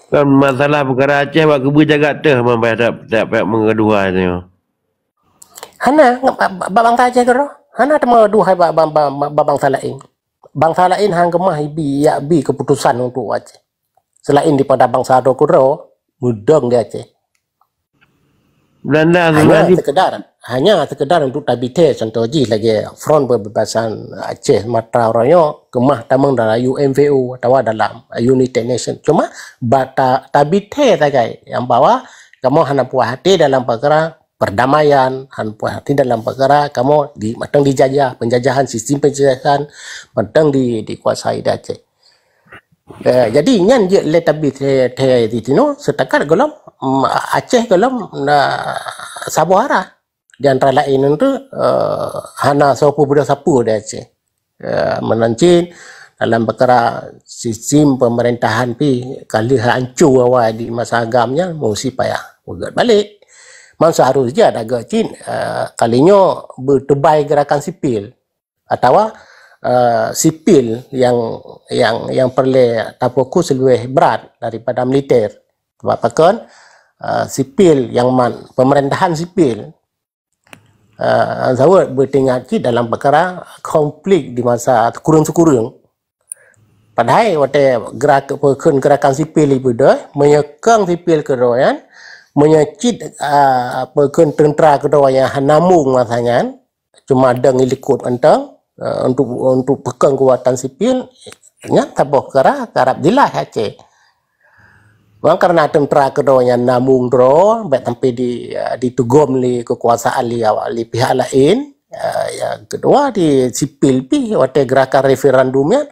Kan masalah perkara Aceh buat kebu jaga teh mampai dapat mengaduan ni. Hana babang Aceh ke roh? Hana temu duhai bangsa lain. Bangsa lain hang gemah bi keputusan untuk Aceh. Selain daripada bangsa Dokuro, mudeng di Aceh. Belanda Hanya sekedar untuk tabite contoh ji lagi front pembebasan Aceh Matra Royo gemah tamang dalam UNVO atau dalam United Nations. Cuma tabite saja yang bawa kamu hanya puas hati dalam perkara perdamaian, hanya puas hati dalam perkara kamu matang dijajah, penjajahan sistem penjajahan matang dikuasai di Aceh. Jadi nyan je le tabit di tino setakat golom Aceh golom Sabah Arah di antara lain itu hana sopo budak sapu di Aceh menancin dalam perkara sistem pemerintahan pi kali hancur awal di masa agamnya mesti payah ugat balik man seharusnya ada gacin kalinya bertebai gerakan sipil atau sipil yang perlu fokus lebih berat daripada militer. Bahkan sipil yang pemerintahan sipil zawat bertingkat dalam perkara konflik di masa kurung-kurung. Padahal gerakan sipil itu dah menyekang sipil kedoyan, menyecit perken tentera kedoyan hanamung masanya cuma ada ngilikut entang untuk pegang kekuatan sipil nya taboh karap dilah Aceh. Wang karena tentera kedonya namung dro baik sampai ditugom li kekuasaan li pihak lain. Yang kedua di sipil pi wate gerakan referendumnya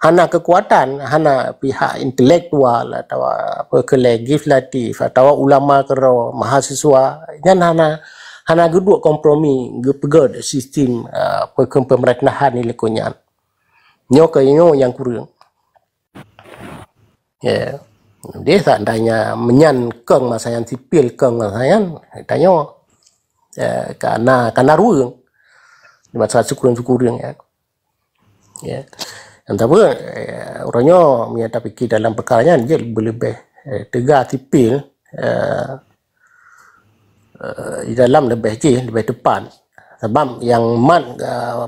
hana kekuatan hana pihak intelektual atau legislatif atau ulama kero mahasiswa nya hana gedua kompromi gepegod sistem pemerintahan ni lekonyan nyo yang kurang ya dia seandainya menyan keng masayan sipil keng masayan tanya karena ruang di masa syukuran ya yang tahu orangnya menyata fikir dalam perkaranya dia lebih tegak sipil di dalam lebih depan sebab yang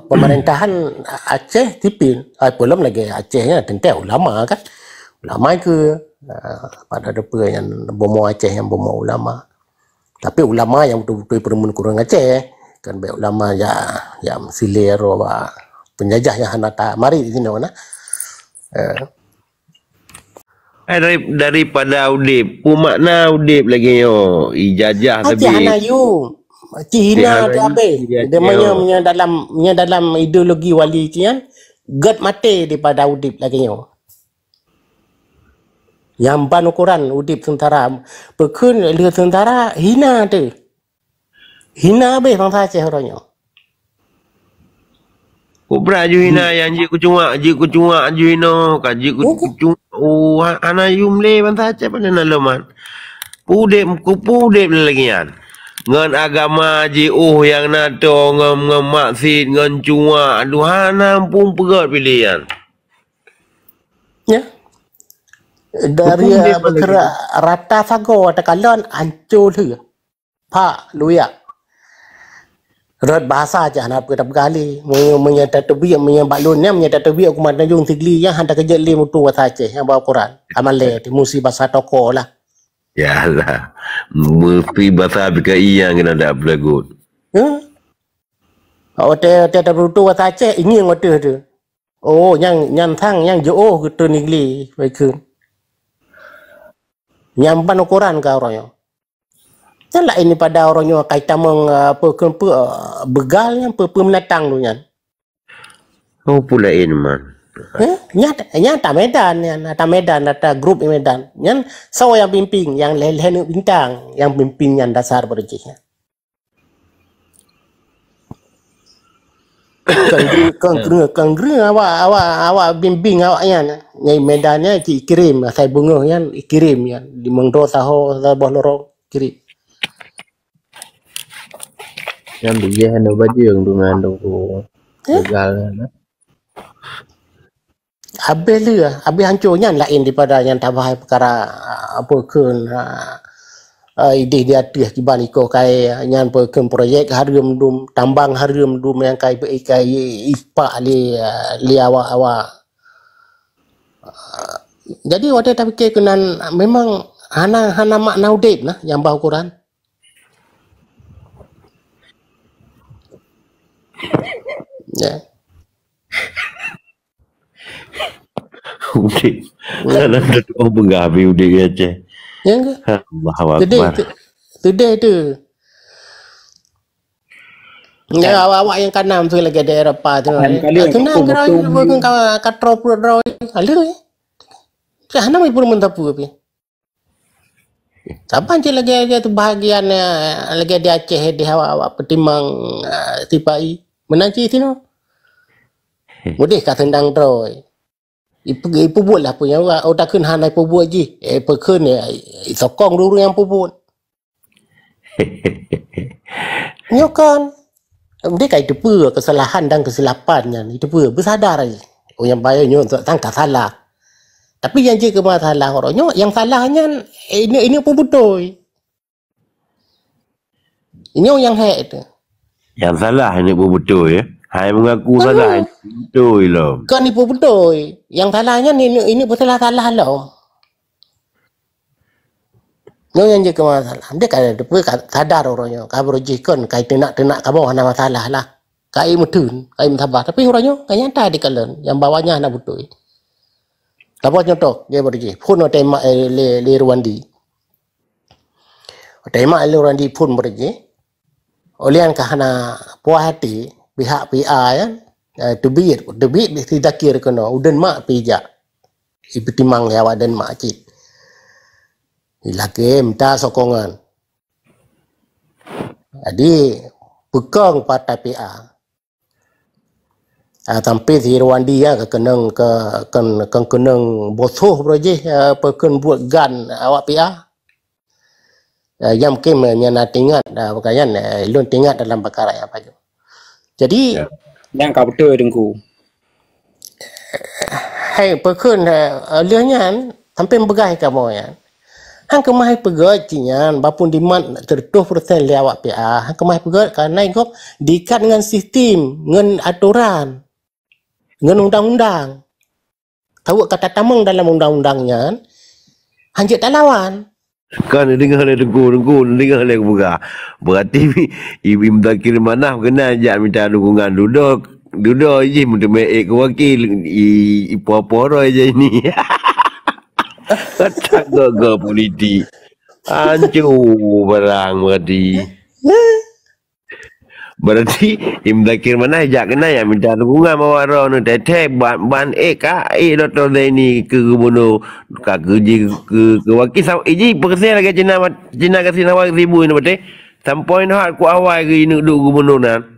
pemerintahan Aceh sipil belum lagi Acehnya tentu ulama kan ulama ke pada depan yang bomo Aceh yang bomo ulama tapi ulama yang betul-betul permen kurang Aceh kan baik ulama yang silir penjajah yang hanata mari di sini mana daripada udip makna udip lagi yo ijazah Aceh lebih hanayu Cina tu apa dia punya dalam ideologi wali cian gad mati daripada udip lagi yo yang ban ukuran udip tentara bekun lihat tentara hina tu hina be bangsa Aceh orangnya Kubra juina yang ji kucunga juino kaji kucunga ana yumle banta Aceh pada nalaman pudep lagi yan ngan agama ji yang nato ngam maksud ngan cunga aduhana pun pegat pilihan ya dari bergerak rata fago atau kalon ancur tu pak luya Rod bahasa aja nak berkali menyata tebiak menyebalunnya menyata tebiak aku mana jung tigli yang hendak kerja li mutu wasace yang bawa Quran amale di musi bahasa toko lah ya lah mesti bahasa BKI yang kena ada belagut te mutu wasace ini ngote tu oh yang thang yang jo gitu nigli baik nyampan Quran ka orangnya Janganlah ini pada orangnya kaitan begalnya pemenatang tu kan. Oh pula ini man. Nyata Medan ada grup Medan. Yang sawo yang pimpin yang lehen bintang yang pimpin yang dasar berjihnya. Kenggereng awak bimbing awaknya. Nyai Medannya kirim saya bunga yang kirim yang di mengdo saho sabah lorong kirim. Yang dia hendak baju yang dengan tu gagal. habis hancurnya lain daripada yang tambah perkara apa kun ide dia atas kiban iko kai yang perken projek harga mendum tambang harga mendum yang kai ipak li awak jadi waktu tak fikir kenan memang hana makna udip nah yang bau Quran ya Udik. Anak orang penggabi udik aja. yang ke Allahu today Akbar. today tu ya awak yang kanam tu lagi ada Eropah tu tunang keroi bukan katro pro alu hana mai pun mentapu api Saban je lagi dia tu bahagian lagi di Aceh di awak petimang tipai menanci sino. Mudih kat tendang droi. Ipu buat lah punya orang tak kun hanai pu buat je. Pekun sokong dulu yang pu buat. Nyokan. Dia kai tepu kesalahan dan kesilapannya. Itu pun bersadar aja. Oh yang bayarnya untuk tangkap salah. Tapi yang je ke masalah orangnya, yang salahnya ini apa betul? Ini yang hak itu. Yang salah ini pun betul ya. Hai mengaku salah ini betul loh. Kan ini pun betul. Yang salahnya ini salah loh. Ini yang je ke masalah. Dia kan sadar orangnya. Kalau berjikon, kait tenak kamu ada masalah lah. Kait mutun, kait sabar. Tapi orangnya kan nyata di kalian. Yang bawahnya ada betul. Apa contoh dia berji pun tema le Rwandi tema le Rwandi pun berji olian kahana puas hati pihak PA ya tebit tidak kira kena udan mak pijak ipitimang yawa dan mak cik ilake minta sokongan jadi pegang partai PA sampai si Rwandi ya kenang bosoh proje perken buat gan awak PA yang mungkin menyana tingkat pakaian lun tingkat dalam perkara yang apa jadi yang kau betul dengku hai perken lianya sampai begai kamu ya hang kemai pegat cinyan bapun diman 100% li awak PA hang kemai pegat karena ikut diikat dengan sistem dengan aturan dengan undang-undang. Tahu kata tamang dalam undang-undangnya, hanjit tak lawan. Kan dengar le dengku dengar le buka. Berarti ibu mendakir mana kena ajak minta dukungan duduk je untuk make ke wakil ipo-ipo aja ini. Kata gagal politik. Hancur barang berarti imdakir mana ajak kena yang minta dukungan mawar nu teteh ban doktor ini ke gubernur ke wakil saw iji persen lagi Cina kasih nawar 1000 ini betul sampai nak ku awal ke ini duk gubernur nan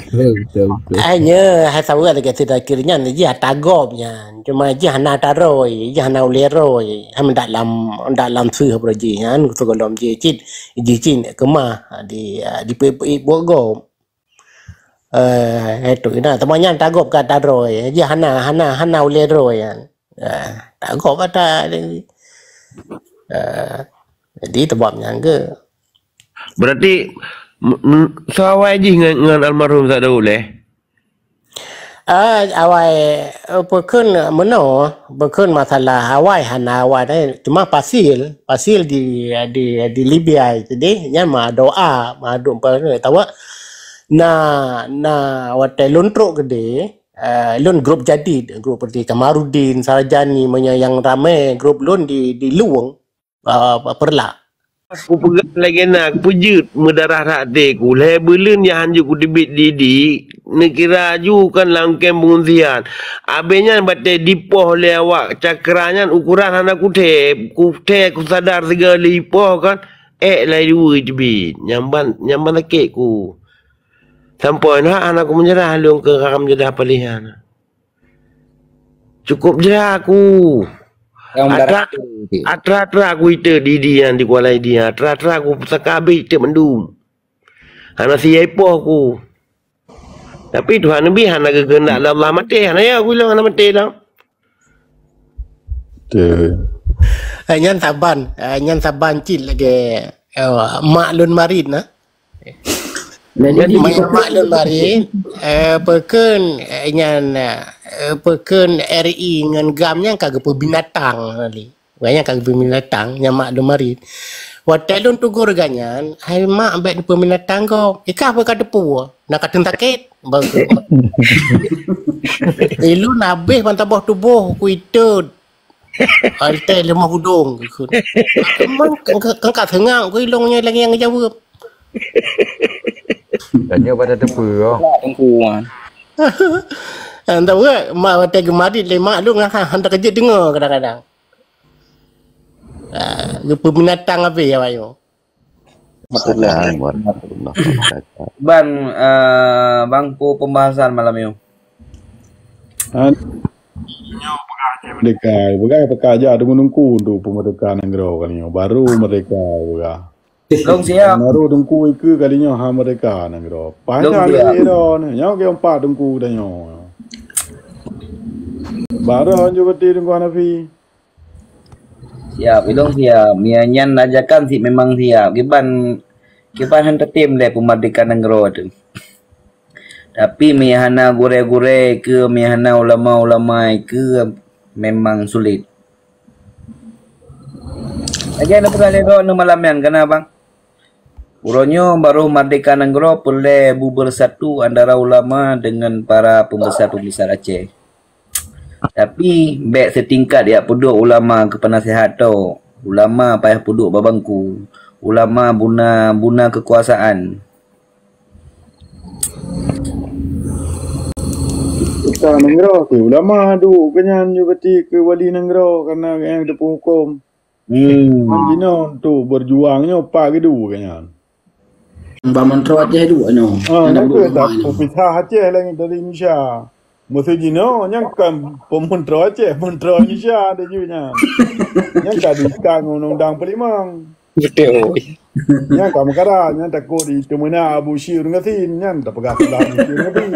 betul. Hanya hasil lagi tidak kiranya dia tagopnya cuma dia hana taroi dia hana uleroi ham dalam suh proje kan sekolom je cin kemah di Bogor itu ina temannya tagop kata taroi dia hana uleroi kan tagop kata jadi tebabnya ke berarti sawai je dengan almarhum tak tahu leh awai berkun masalah awai hana awai ni cuma pasil di Libya jadi nya ma doa ma doa tahu na wate luntruk gede lun grup jadi grup seperti Kamarudin Sarjani yang ramai grup lun di luang perla aku pegang lagi nak pujut mendarah hati ku le belun yang hanju ku debit didi nekira ju kan langkem pengungsian abenya batai dipoh le awak cakranya ukuran anak ku sadar tiga lipoh kan lai dua debit nyamban laki ku sampai nak anak ku menyerah luang ke rakam jedah pilihan cukup jedah aku Atra aku itu di yang di Kuala dia. Atra aku sakabi itu mendum. Hana siapa aku. Tapi Tuhan Nabi hana kegendak Allah mati. Hana ya aku bilang hana mati dah. Betul. Nyan saban cil lagi mak lun marin na. Jadi Mak lun marin peken nyan peken RI ngan gam yang kagak binatang kali. Banyak kagak binatang yang mak lun marin. Waktu lun tugur ganyan, hai mak ambek di peminatang ko. Ika apa kata pu? Nak kata sakit. Ilu nabih pantabah tubuh ku itut. Altai lemah hudung. Memang kengkak tengah ku ilongnya lagi yang jawab. Tanya pada tepu oh. tengkuan. Entah ke mak waktu gemadi lemak lu ngah hantar kerja dengar kadang-kadang. Peminatang apa ya bayo? Assalamualaikum warahmatullahi wabarakatuh. Bangku pembahasan malam ini. Merdeka, bukan aja ada menunggu untuk pemerdekaan negara kalinya. Baru merdeka bukan. Long siap. Baru tunggu itu kalinya ha merdeka negara. Panjang dia ni. Yang ke empat tunggu dah nyo. Baru hanya berarti tunggu Hanafi. Siap, idong siap. Mianyan ajakan sih memang siap. Kiban hantar tim le pemerdekaan negara tu. Tapi mihana gure-gure ke mihana ulama-ulama ke memang sulit. Lagi ada perkara no malam yang kena bang. Uronyo baru merdeka negara boleh bersatu antara ulama dengan para pembesar-pembesar Aceh. Tapi baik setingkat dia puduk ulama ke penasihat tu. Ulama payah puduk babangku. Ulama buna kekuasaan. Kita negara ke ulama duk kenyan je berarti ke wali negara kerana yang ada hukum. Jino tu berjuangnya pak ke dua kenyan. Mbak Menteri Aceh dua no. Nak tak pepisah Aceh lagi dari Indonesia. Masa jino yang kan pementeri Aceh, menteri Indonesia ada juga. Yang kan diikat undang-undang pelimang. Betul. Yang kamu kara, yang takut di temena Abu Syir ngasin, yang tak pegang salah Abu Syir ngasin.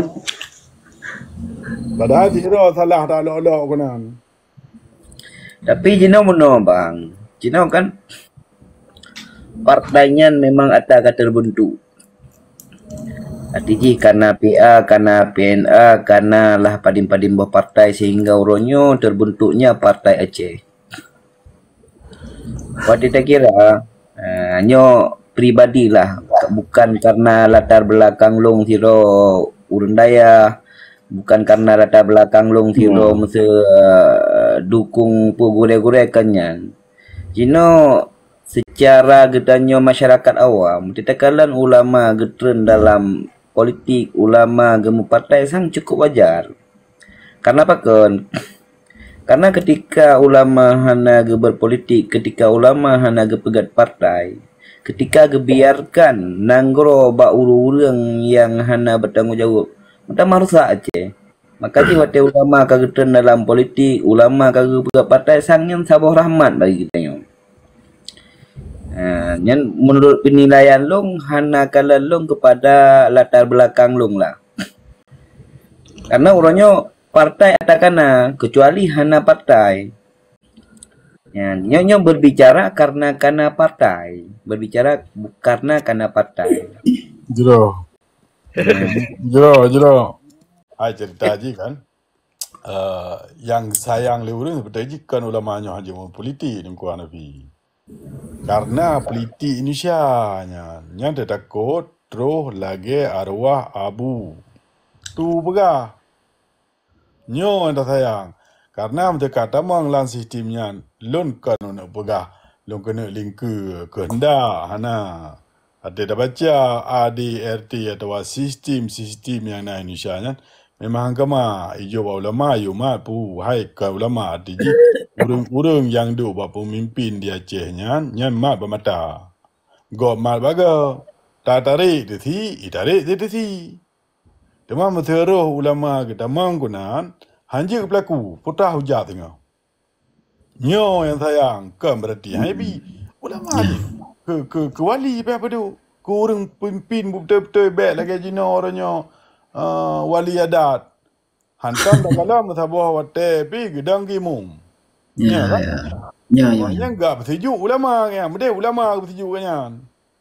Padahal jino salah tak lok-lok konan. Tapi Jino menang bang. Jino kan partainya memang ada terbentuk. Artinya karena PA, karena PNA, karena lah padim-padim buah partai sehingga uronyo terbentuknya Partai Aceh. Waktu kita kira nyo pribadilah, bukan karena latar belakang long siro urun daya, bukan karena latar belakang long siro masa dukung gure-gure kanyan. Jino secara gedanyo masyarakat awam, titakalan ulama getren dalam politik, ulama gemu partai sang cukup wajar. Karena apa kan? Karena ketika ulama hana ge berpolitik, ketika ulama hana ge pegat partai, ketika ge biarkan nanggro ba urang yang hana bertanggungjawab, maka marusak aja. Maka di waktu ulama kagetren dalam politik, ulama kage pegat partai sang yang sabah rahmat bagi kita nyo. Yang menurut penilaian long hana kala long kepada latar belakang long lah. Karena orangnya partai atakana kecuali hana partai. Nyonya berbicara karena partai, berbicara karena partai. Jero. Jero. Cerita je kan. Yang sayang lewurun seperti kan ulamanya hanya politik dan kuah Nabi. Karena politik Indonesia yang takut terus lagi arwah abu tu begah nyo anda sayang karena mereka kata menglang sistemnya lon kan nak begah lon kena link ke kehendak hana ada dah baca ADRT atau sistem yang na Indonesia nya memang agama ijo ulama yuma pu hai ke ulama diji urang yang duk bapa pemimpin di Aceh nyan mat bermata go mat baga tak tarik tarik ti demam meteroh ulama kita manggunan hanja pelaku putah hujat tengah nyo yang sayang kan berarti hai bi ulama ni ke wali apa tu ke urang pemimpin betul-betul baik lagi jino orangnya wali adat hantam tak kalam sabah wate pi gedang kimum Ya, Ya kan? ya. Ya, ya, ya. Maknanya enggak bersetuju ulama kan. Benda ulama bersetuju kan.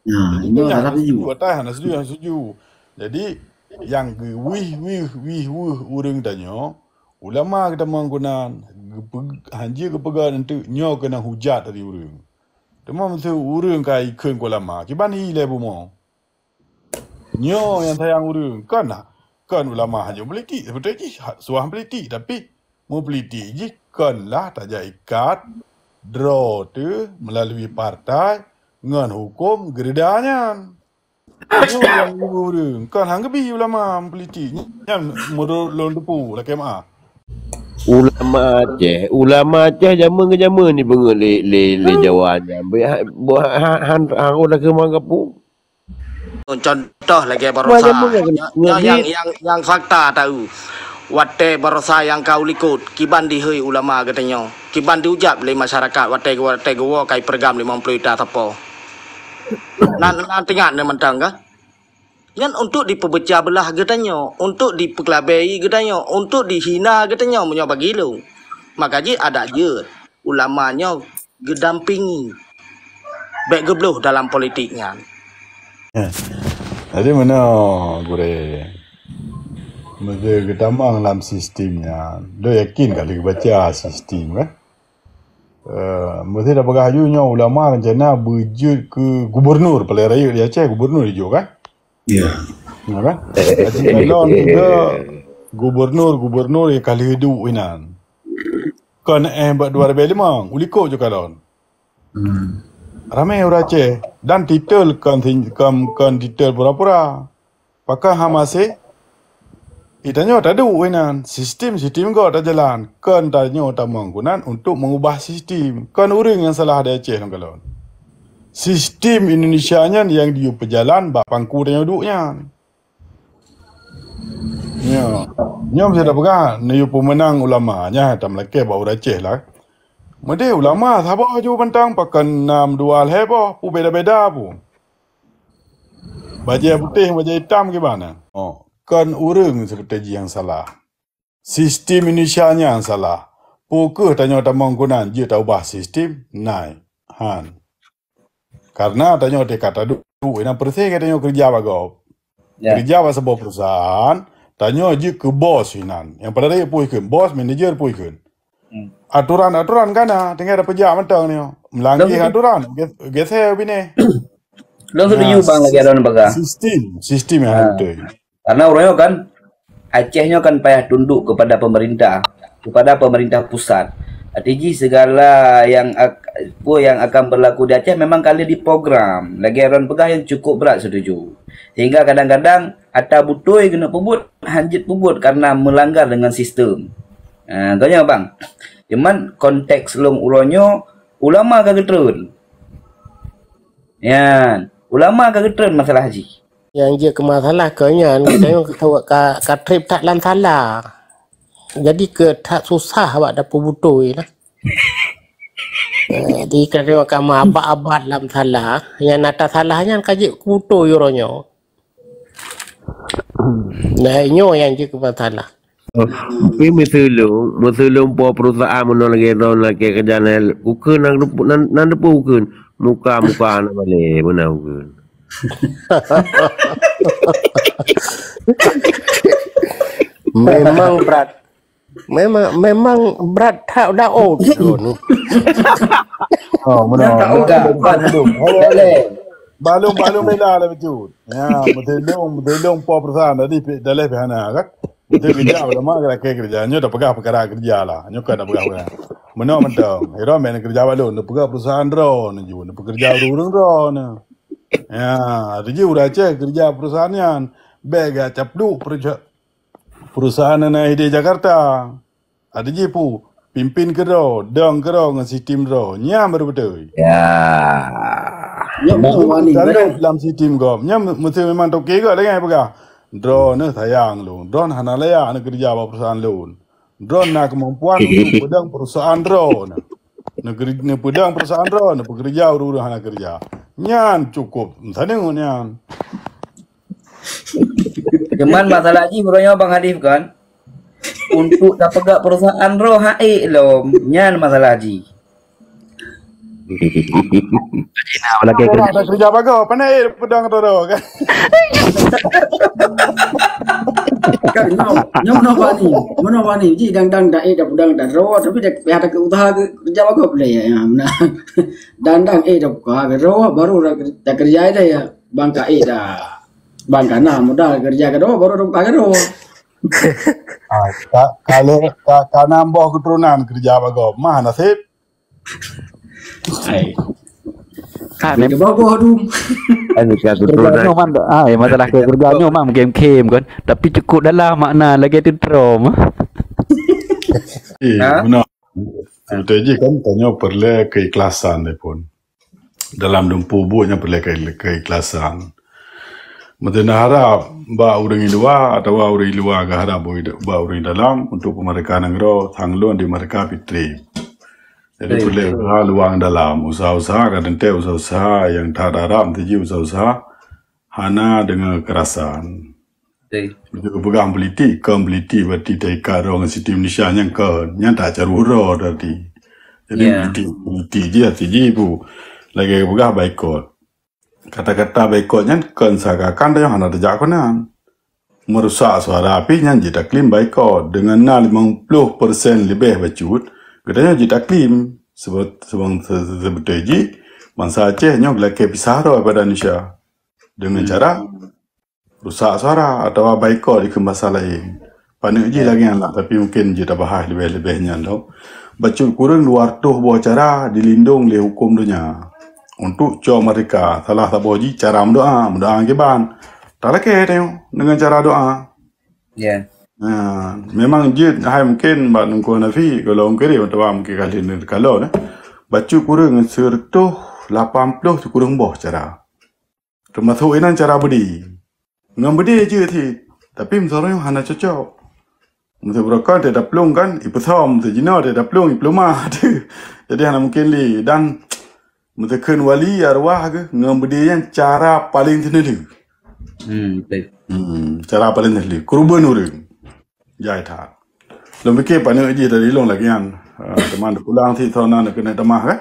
Ya, Jadi ini banyak salah yang setuju, setuju. atas yang setuju, yang setuju. Jadi yang wih urang tanya, ulama kita menggunakan hanya kepegang untuk nyo kena hujat dari urang. Cuma mesti urang kai ikut ulama. Kiban hile bumo. Nyo yang sayang urang kan ulama hanya peliti seperti suah peliti tapi mau peliti je kan lah tak jadi ikat draw tu melalui partai dengan hukum geredanya. Nyo yang urang kan hang gebi ulama peliti yang modal lon depu lah kema. Ulama Aceh zaman ke zaman ni bengut le Jawanya. Han udah ke Mangapu. Contoh lagi Macam Barosa mana yang fakta tahu wate Barosa yang kau likut kiban dihei ulama katanya kiban diujap oleh masyarakat wate gowo kai pergam 50 ita tapo nan tengah ne mentang ka yan untuk dipecah belah katanya untuk dipekelabai katanya untuk dihina katanya menyo bagi lu makanya ada je ulamanya gedampingi baik gebluh dalam politiknya. Jadi mana gure mesti kita mang dalam sistemnya. Lo yakin kali baca sistem kan? Mesti dah bagajunya ulama rencana berjud ke gubernur Pelai Raya di Aceh, gubernur hijau kan? Ya. Ya kan? Jadi kalau juga gubernur yang kali hidup inan. Kan buat 2005 uliko je kalon. Ramai orang Aceh dan titel kan titel pura-pura. Pakai hamase itanya tak ada wenan sistem kau tak jalan kan tanya tak menggunakan untuk mengubah sistem kan orang yang salah di Aceh kalau sistem Indonesianya yang dia berjalan bak pangku tanya duduknya ya nyom saya dah pegang ni pemenang ulamanya tak melake bau Aceh lah. Mede ulama sabar je bentang pakan 6 2 heboh pu beda-beda pu. Baju putih baju hitam gimana? Oh, kan urang seperti yang salah. Sistem Indonesia yang salah. Pukul tanya tamang gunan je tak ubah sistem naik. Han. Karena tanya dia kata dulu ina perse tanya kerja bagau. Kerja apa sebuah perusahaan, tanya je ke bos inan. Yang pada dia puikan, bos manager puikan. Aturan kan tinggal ada pejak mentang ni melanggar aturan geser bini Long setuju bang lagi ada baga sistem yang betul karena orangnya kan Acehnya kan payah tunduk kepada pemerintah pusat. Artinya segala yang akan berlaku di Aceh memang kali diprogram lagi orang pegah yang cukup berat setuju sehingga kadang-kadang ada butoi kena pebut hanjit pebut karena melanggar dengan sistem. Tanya bang, cuman konteks long ulonyo ulama kagak turun. Ya, ulama kagak turun masalah haji. Yang dia ke masalah kenya kita tahu ka trip tak lan salah. Jadi ke tak susah awak dapat butoi lah. Jadi kalau kamu abad lam salah, yang nata salahnya kaji butoi oronyo. Nah, inyo yang dia ke masalah. Tapi mesulung po perusahaan mana lagi tahun lagi kerja ukun nang depu ukun muka anak balik mana ukun. Memang berat. Memang berat tak dah old dulu. Oh, mana Tak uga. balung bela lah betul. Ya, betul po perusahaan tadi dalam pihana kan. Betul kerja ulama kerja nyo dah pegang perkara kerja lah. Nyo kan dah pegang. Mana mentang. Hero main kerja balung dah pegang perusahaan drone ju, dah pekerja urang drone. Ya, jadi udah cek kerja perusahaannya. Bega capdu perusahaan di Jakarta. Ada je pu pimpin kero, dong kero dengan sistem drone. Nya baru betul. Ya, wani. Dalam sistem kau. Nya mesti memang tok kira dengan pegang. Drone sayang lu. Drone hana layak nak kerja apa perusahaan lu. Drone nak kemampuan untuk pedang perusahaan drone. Nak pedang perusahaan drone, nak bekerja urus hana kerja. Nyan cukup. Tadi nyan. Cuman masalah haji orangnya bang Hadif kan untuk dah pegak perusahaan roh haik lo. Nyan masalah haji. Lagi Orang tak kerja bagus, pandai pedang tu kan. Kan nyau mana wani ji dang dah budang dah ro tapi dah ada ke usaha kerja bagus boleh ya nah dang dah ro baru dah kerja dah ya bangka dah bangka nah modal kerja ke ro baru dah ro Kalau tak nambah keturunan kerja bagus, mah nasib. kan ke bawah tu kerjanya man masalah kerjanya man game kan tapi cukup dalam makna lagi tu trauma. Benar. Strategi kan tanya perlu keikhlasan dia pun. Dalam dumpu buahnya perlu keikhlasan. Mungkin harap ba orang luar atau orang luar ke harap ba orang dalam untuk pemeriksaan negara tangluan di mereka fitri. Jadi perlu luang dalam usaha-usaha kadang usaha-usaha yang tak haram jadi usaha-usaha hana dengan kerasan. Juga pegang politik, politik berarti tak orang sistem Malaysia yang tak carura tadi. Jadi politik dia tiji bu lagi pegang baikot. Kata-kata baikotnya kan sagakan dia hana terjak konan. Merusak suara api yang jadi klaim baikot dengan 50% lebih bacut. Katanya jadi klaim sebetulnya bangsa Aceh nyok lagi pisah pada Indonesia dengan cara rusak suara atau baikot di kembasa lain. Panik je lagi lah tapi mungkin je dah bahas lebih-lebihnya lo. Bacut kurang luar tuh bawa cara dilindung oleh hukum dunia. Untuk coba mereka salah satu ji cara mendoa keban. Tak lagi tengok dengan cara doa. Ya. Memang je hai mungkin bak nunggu nafi kalau mungkin atau mungkin kali ni kalau baca kurang 180 tu kurang boh cara. Termasuk ini cara budi. Ngam budi je ti. Tapi misalnya hana cocok. Mesti berapa dia dah pelung kan, ipasam mesti jina dia dah pelung diploma tu. Jadi hana mungkin li dan mesti kan wali arwah ke ngam budi yang cara paling tenelu. Betul. Cara paling tenelu. Kurban orang. Jai tak. Lebih ke panik je dari long lagi kan. Teman pulang si tahun nak kena temah kan.